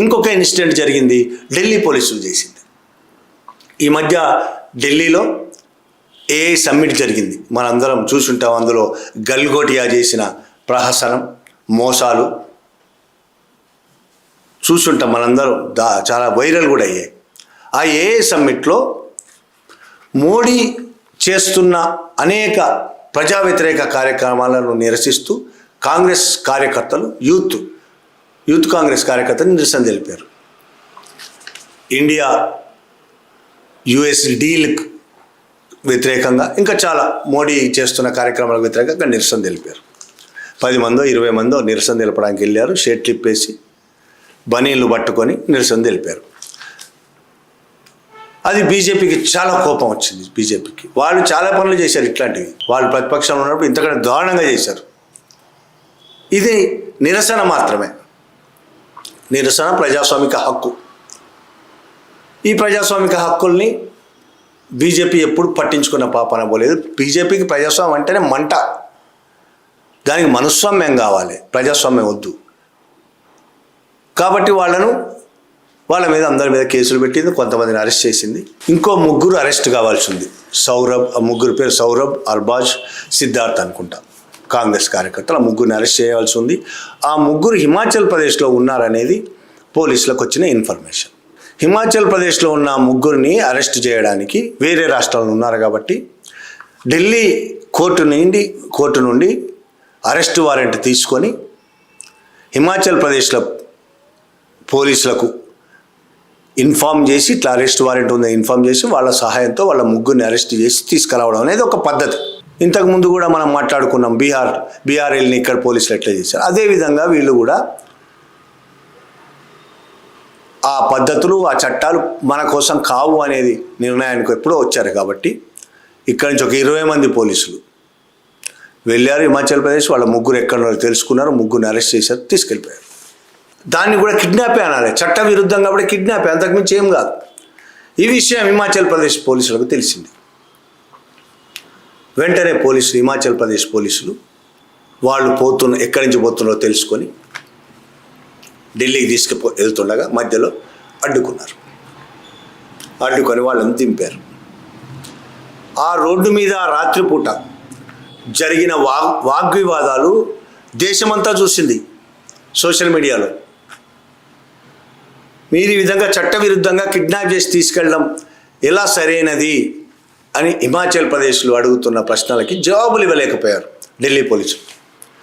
ఇంకొక ఇన్సిడెంట్ జరిగింది, ఢిల్లీ పోలీసులు చేసింది. ఈ మధ్య ఢిల్లీలో ఏఐ సమ్మిట్ జరిగింది, మనందరం చూసుంటాం. అందులో గల్గోటియా చేసిన ప్రహసనం, మోసాలు చూసుంటాం మనందరం. చాలా వైరల్ కూడా అయ్యాయి. ఆ ఏఐ సమ్మిట్లో మోడీ చేస్తున్న అనేక ప్రజా వ్యతిరేక కార్యక్రమాలను నిరసిస్తూ కాంగ్రెస్ కార్యకర్తలు, యూత్ కాంగ్రెస్ కార్యకర్తలు నిరసన తెలిపారు. ఇండియా యుఎస్ డీల్కి వ్యతిరేకంగా, ఇంకా చాలా మోడీ చేస్తున్న కార్యక్రమాలకు వ్యతిరేకంగా నిరసన తెలిపారు. 10 మందో 20 మందో నిరసన తెలపడానికి వెళ్ళారు. షర్ట్ లిప్పేసి బనీళ్ళు పట్టుకొని నిరసన తెలిపారు. అది బీజేపీకి చాలా కోపం వచ్చింది. బీజేపీకి వాళ్ళు చాలా పనులు చేశారు ఇట్లాంటివి. వాళ్ళు ప్రతిపక్షంలో ఉన్నప్పుడు ఇంతకంటే దారుణంగా చేశారు. ఇది నిరసన మాత్రమే. నిరసన ప్రజాస్వామిక హక్కు. ఈ ప్రజాస్వామిక హక్కుల్ని బీజేపీ ఎప్పుడు పట్టించుకున్న పాపన పోలేదు. బీజేపీకి ప్రజాస్వామ్యం అంటేనే మంట. దానికి మనుస్వామ్యం కావాలి, ప్రజాస్వామ్యం వద్దు. కాబట్టి వాళ్ళ మీద అందరి మీద కేసులు పెట్టింది, కొంతమందిని అరెస్ట్ చేసింది. ఇంకో 3 అరెస్ట్ కావాల్సి ఉంది. ముగ్గురు పేరు సౌరభ్, అర్బాజ్, సిద్ధార్థ్ అనుకుంటా, కాంగ్రెస్ కార్యకర్తలు. ఆ 3 అరెస్ట్ చేయాల్సి ఉంది. ఆ 3 హిమాచల్ ప్రదేశ్లో ఉన్నారనేది పోలీసులకు వచ్చిన ఇన్ఫర్మేషన్. హిమాచల్ ప్రదేశ్లో ఉన్న 3 అరెస్ట్ చేయడానికి వేరే రాష్ట్రాల్లో ఉన్నారు కాబట్టి ఢిల్లీ కోర్టు నుండి అరెస్ట్ వారెంట్ తీసుకొని హిమాచల్ ప్రదేశ్లో పోలీసులకు ఇన్ఫామ్ చేసి, ఇట్లా అరెస్ట్ వారెంట్ ఉందని ఇన్ఫామ్ చేసి వాళ్ళ సహాయంతో వాళ్ళ 3 అరెస్ట్ చేసి తీసుకురావడం అనేది ఒక పద్ధతి. ఇంతకుముందు కూడా మనం మాట్లాడుకున్నాం, బీఆర్ఎల్ని ఇక్కడ పోలీసులు ఎట్లా చేశారు. అదేవిధంగా వీళ్ళు కూడా ఆ పద్ధతులు, ఆ చట్టాలు మన కోసం కావు అనేది నిర్ణయానికి ఎప్పుడో వచ్చారు. కాబట్టి ఇక్కడి నుంచి ఒక 20 మంది పోలీసులు వెళ్ళారు హిమాచల్ ప్రదేశ్. వాళ్ళ 3 ఎక్కడో తెలుసుకున్నారు, 3 అరెస్ట్ చేశారు, తీసుకెళ్ళిపోయారు. దాన్ని కూడా కిడ్నాపే అనాలి, చట్ట విరుద్ధంగా కూడా కిడ్నాపే, అంతకుమించి ఏం కాదు. ఈ విషయం హిమాచల్ ప్రదేశ్ పోలీసులకు తెలిసింది. వెంటనే హిమాచల్ ప్రదేశ్ పోలీసులు వాళ్ళు ఎక్కడి నుంచి పోతున్నారో తెలుసుకొని ఢిల్లీకి వెళ్తుండగా మధ్యలో అడ్డుకొని వాళ్ళని దింపారు. ఆ రోడ్డు మీద రాత్రిపూట జరిగిన వాగ్వివాదాలు దేశమంతా చూసింది సోషల్ మీడియాలో. మీరు ఈ విధంగా చట్టవిరుద్ధంగా కిడ్నాప్ చేసి తీసుకెళ్ళడం ఎలా సరైనది అని హిమాచల్ ప్రదేశ్లో అడుగుతున్న ప్రశ్నలకి జవాబులు ఇవ్వలేకపోయారు ఢిల్లీ పోలీసులు.